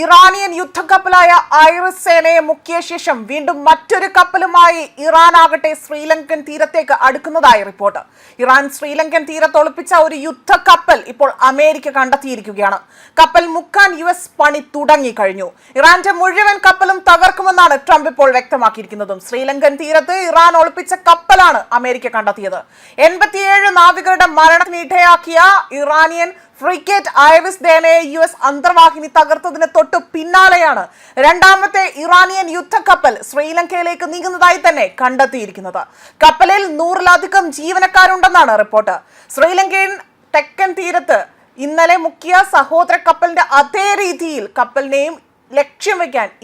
Iranian യുദ്ധക്കപ്പലായ iris സേനയെ മുക്കിയ ശേഷം വീണ്ടും മറ്റൊരു കപ്പലുമായി ഇറാൻ ആകട്ടെ ശ്രീലങ്കൻ തീരത്തേക്ക് അടുക്കുന്നതായി റിപ്പോർട്ട്. ഇറാൻ ശ്രീലങ്കൻ തീരത്ത് ഒളിപ്പിച്ച ഒരു യുദ്ധക്കപ്പൽ ഇപ്പോൾ അമേരിക്ക കണ്ടെത്തിയിരിക്കുകയാണ്. കപ്പൽ മുക്കാൻ US പണി തുടങ്ങിക്കഴിഞ്ഞു. ഇറാന്റെ മുഴുവൻ കപ്പലും തകർക്കുമെന്നാണ് ട്രംപ് ഇപ്പോൾ വ്യക്തമാക്കിയിരിക്കുന്നതും. ശ്രീലങ്കൻ തീരത്ത് ഇറാൻ ഒളിപ്പിച്ച കപ്പലാണ് അമേരിക്ക കണ്ടെത്തിയത്. 87 നാവികരുടെ മരണത്തിന് ഇടയാക്കിയ ഇറാനിയൻ ഫ്രിഗേറ്റ് ഐറിസ് സേനയെ US അന്തർവാഹിനി തകർത്തതിന് തൊട്ടു പിന്നാലെയാണ് രണ്ടാമത്തെ ഇറാനിയൻ യുദ്ധക്കപ്പൽ ശ്രീലങ്കയിലേക്ക് നീങ്ങുന്നതായി തന്നെ കണ്ടെത്തിയിരിക്കുന്നത്. കപ്പലിൽ 100-ലധികം ജീവനക്കാരുണ്ടെന്നാണ് റിപ്പോർട്ട്. ശ്രീലങ്കൻ തെക്കൻ തീരത്ത് ഇന്നലെ മുക്കിയ സഹോദര കപ്പലിന്റെ അതേ രീതിയിൽ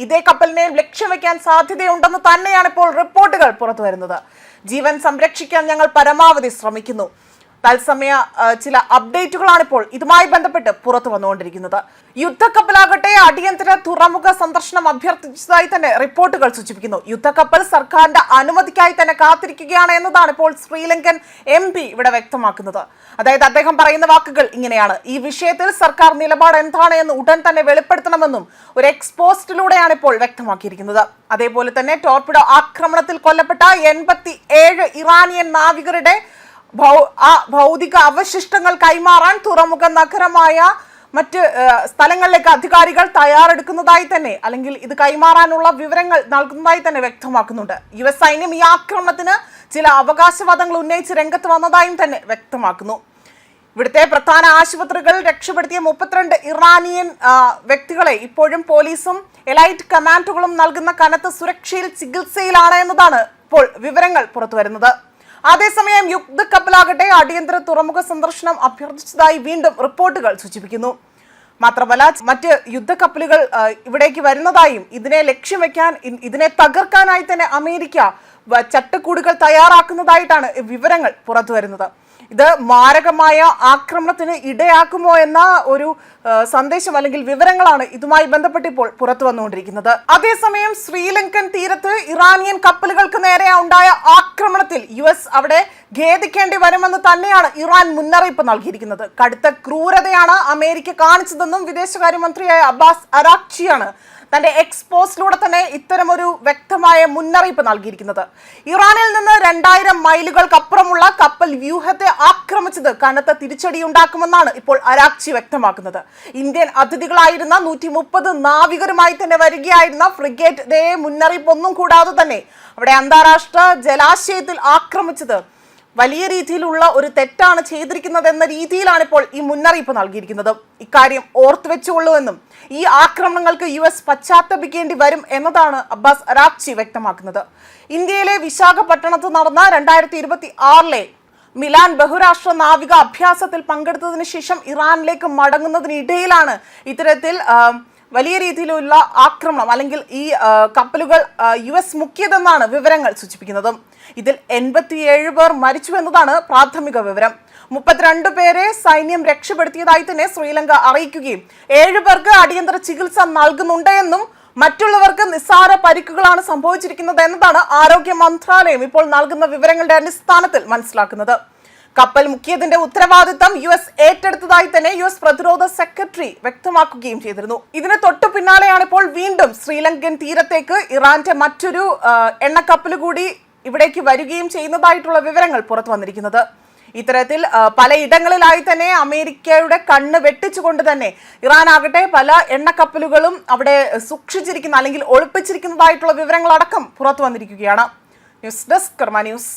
ഇതേ കപ്പലിനെയും ലക്ഷ്യം വെക്കാൻ സാധ്യതയുണ്ടെന്ന് തന്നെയാണ് ഇപ്പോൾ റിപ്പോർട്ടുകൾ പുറത്തു വരുന്നത്. ജീവൻ സംരക്ഷിക്കാൻ ഞങ്ങൾ പരമാവധി ശ്രമിക്കുന്നു. തത്സമയ ചില അപ്ഡേറ്റുകളാണ് ഇപ്പോൾ ഇതുമായി ബന്ധപ്പെട്ട് പുറത്തു വന്നുകൊണ്ടിരിക്കുന്നത്. യുദ്ധക്കപ്പലാകട്ടെ അടിയന്തര തുറമുഖ സന്ദർശനം അഭ്യർത്ഥിച്ചതായി തന്നെ റിപ്പോർട്ടുകൾ സൂചിപ്പിക്കുന്നു. യുദ്ധക്കപ്പൽ സർക്കാരിന്റെ അനുമതിക്കായി തന്നെ കാത്തിരിക്കുകയാണ് എന്നതാണ് ഇപ്പോൾ ശ്രീലങ്കൻ MP ഇവിടെ വ്യക്തമാക്കുന്നത്. അതായത് അദ്ദേഹം പറയുന്ന വാക്കുകൾ ഇങ്ങനെയാണ്: ഈ വിഷയത്തിൽ സർക്കാർ നിലപാട് എന്താണ് എന്ന് ഉടൻ തന്നെ വെളിപ്പെടുത്തണമെന്നും ഒരു എക്സ്പോസ്റ്റിലൂടെയാണ് ഇപ്പോൾ വ്യക്തമാക്കിയിരിക്കുന്നത്. അതേപോലെ തന്നെ ടോർപിഡോ ആക്രമണത്തിൽ കൊല്ലപ്പെട്ട 87 ഇറാനിയൻ നാവികരുടെ ഭൗതിക അവശിഷ്ടങ്ങൾ കൈമാറാൻ തുറമുഖ നഗരമായ മറ്റ് സ്ഥലങ്ങളിലേക്ക് അധികാരികൾ തയ്യാറെടുക്കുന്നതായി തന്നെ, അല്ലെങ്കിൽ ഇത് കൈമാറാനുള്ള വിവരങ്ങൾ നൽകുന്നതായി തന്നെ വ്യക്തമാക്കുന്നുണ്ട്. US സൈന്യം ഈ ആക്രമണത്തിന് ചില അവകാശവാദങ്ങൾ ഉന്നയിച്ച് രംഗത്ത് വന്നതായും തന്നെ വ്യക്തമാക്കുന്നു. ഇവിടുത്തെ പ്രധാന ആശുപത്രികൾ രക്ഷപ്പെടുത്തിയ 32 ഇറാനിയൻ വ്യക്തികളെ ഇപ്പോഴും പോലീസും എലൈറ്റ് കമാൻഡോകളും നൽകുന്ന കനത്ത സുരക്ഷയിൽ ചികിത്സയിലാണ് എന്നതാണ് ഇപ്പോൾ വിവരങ്ങൾ പുറത്തു വരുന്നത്. അതേസമയം യുദ്ധക്കപ്പലാകട്ടെ അടിയന്തര തുറമുഖ സന്ദർശനം അഭ്യർത്ഥിച്ചതായി വീണ്ടും റിപ്പോർട്ടുകൾ സൂചിപ്പിക്കുന്നു. മാത്രമല്ല മറ്റ് യുദ്ധക്കപ്പലുകൾ ഇവിടേക്ക് വരുന്നതായും ഇതിനെ തകർക്കാനായി തന്നെ അമേരിക്ക ചട്ടക്കൂടുകൾ തയ്യാറാക്കുന്നതായിട്ടാണ് വിവരങ്ങൾ പുറത്തു വരുന്നത്. ഇത് മാരകമായ ആക്രമണത്തിന് ഇടയാക്കുമോ എന്ന ഒരു സന്ദേശം അല്ലെങ്കിൽ വിവരങ്ങളാണ് ഇതുമായി ബന്ധപ്പെട്ട് ഇപ്പോൾ പുറത്തു വന്നുകൊണ്ടിരിക്കുന്നത്. അതേസമയം ശ്രീലങ്കൻ തീരത്ത് ഇറാനിയൻ കപ്പലുകൾക്ക് നേരെ ഉണ്ടായ ആക്രമണത്തിൽ US അവിടെ ഖേദിക്കേണ്ടി വരുമെന്ന് തന്നെയാണ് ഇറാൻ മുന്നറിയിപ്പ് നൽകിയിരിക്കുന്നത്. കടുത്ത ക്രൂരതയാണ് അമേരിക്ക കാണിച്ചതെന്നും വിദേശകാര്യമന്ത്രിയായ അബ്ബാസ് അരാക്ചിയാണ് തന്റെ എക്സ്പോസ്റ്റിലൂടെ തന്നെ ഇത്തരമൊരു വ്യക്തമായ മുന്നറിയിപ്പ് നൽകിയിരിക്കുന്നത്. ഇറാനിൽ നിന്ന് 2000 മൈലുകൾക്കപ്പുറമുള്ള കപ്പൽ വ്യൂഹത്തെ ആക്രമിച്ചത് കനത്ത തിരിച്ചടിയുണ്ടാക്കുമെന്നാണ് ഇപ്പോൾ അരാക്ചി വ്യക്തമാക്കുന്നത്. ഇന്ത്യൻ അതിഥികളായിരുന്ന 130 നാവികരുമായി തന്നെ വരികയായിരുന്ന ഫ്രിഗേറ്റ് മുന്നറിയിപ്പൊന്നും കൂടാതെ തന്നെ അവിടെ അന്താരാഷ്ട്ര ജലാശയത്തിൽ ആക്രമിച്ചത് വലിയ രീതിയിലുള്ള ഒരു തെറ്റാണ് ചെയ്തിരിക്കുന്നത് എന്ന രീതിയിലാണ് ഇപ്പോൾ ഈ മുന്നറിയിപ്പ് നൽകിയിരിക്കുന്നത്. ഇക്കാര്യം ഓർത്തു വെച്ചുകൊള്ളുവെന്നും ഈ ആക്രമണങ്ങൾക്ക് US പശ്ചാത്തപിക്കേണ്ടി വരും എന്നതാണ് അബ്ബാസ് അരാക്ചി വ്യക്തമാക്കുന്നത്. ഇന്ത്യയിലെ വിശാഖപട്ടണത്ത് നടന്ന 2026 മിലാൻ ബഹുരാഷ്ട്ര നാവിക അഭ്യാസത്തിൽ പങ്കെടുത്തതിന് ശേഷം ഇറാനിലേക്ക് മടങ്ങുന്നതിനിടയിലാണ് ഇത്തരത്തിൽ വലിയ രീതിയിലുള്ള ആക്രമണം അല്ലെങ്കിൽ ഈ കപ്പലുകൾ US മുക്കിയതെന്നാണ് വിവരങ്ങൾ സൂചിപ്പിക്കുന്നത്. ഇതിൽ 87 പേർ മരിച്ചു എന്നതാണ് പ്രാഥമിക വിവരം. 32 പേരെ സൈന്യം രക്ഷപ്പെടുത്തിയതായി തന്നെ ശ്രീലങ്ക അറിയിക്കുകയും 7 പേർക്ക് അടിയന്തര ചികിത്സ നൽകുന്നുണ്ട് എന്നും മറ്റുള്ളവർക്ക് നിസ്സാര പരിക്കുകളാണ് സംഭവിച്ചിരിക്കുന്നത് എന്നതാണ് ആരോഗ്യ മന്ത്രാലയം ഇപ്പോൾ നൽകുന്ന വിവരങ്ങളുടെ അടിസ്ഥാനത്തിൽ മനസ്സിലാക്കുന്നത്. കപ്പൽ മുക്കിയതിന്റെ ഉത്തരവാദിത്തം US ഏറ്റെടുത്തതായി തന്നെ US പ്രതിരോധ സെക്രട്ടറി വ്യക്തമാക്കുകയും ചെയ്തിരുന്നു. ഇതിന് തൊട്ടു പിന്നാലെയാണ് ഇപ്പോൾ വീണ്ടും ശ്രീലങ്കൻ തീരത്തേക്ക് ഇറാന്റെ മറ്റൊരു എണ്ണക്കപ്പൽ കൂടി ഇവിടേക്ക് വരികയും ചെയ്യുന്നതായിട്ടുള്ള വിവരങ്ങൾ പുറത്തു വന്നിരിക്കുന്നത്. ഇത്തരത്തിൽ പലയിടങ്ങളിലായി തന്നെ അമേരിക്കയുടെ കണ്ണ് വെട്ടിച്ചുകൊണ്ട് തന്നെ ഇറാൻ ആകട്ടെ പല എണ്ണക്കപ്പലുകളും അവിടെ സൂക്ഷിച്ചിരിക്കുന്ന അല്ലെങ്കിൽ ഒളിപ്പിച്ചിരിക്കുന്നതായിട്ടുള്ള വിവരങ്ങളടക്കം പുറത്തു വന്നിരിക്കുകയാണ്. ന്യൂസ് ഡെസ്ക് കർമ്മ ന്യൂസ്.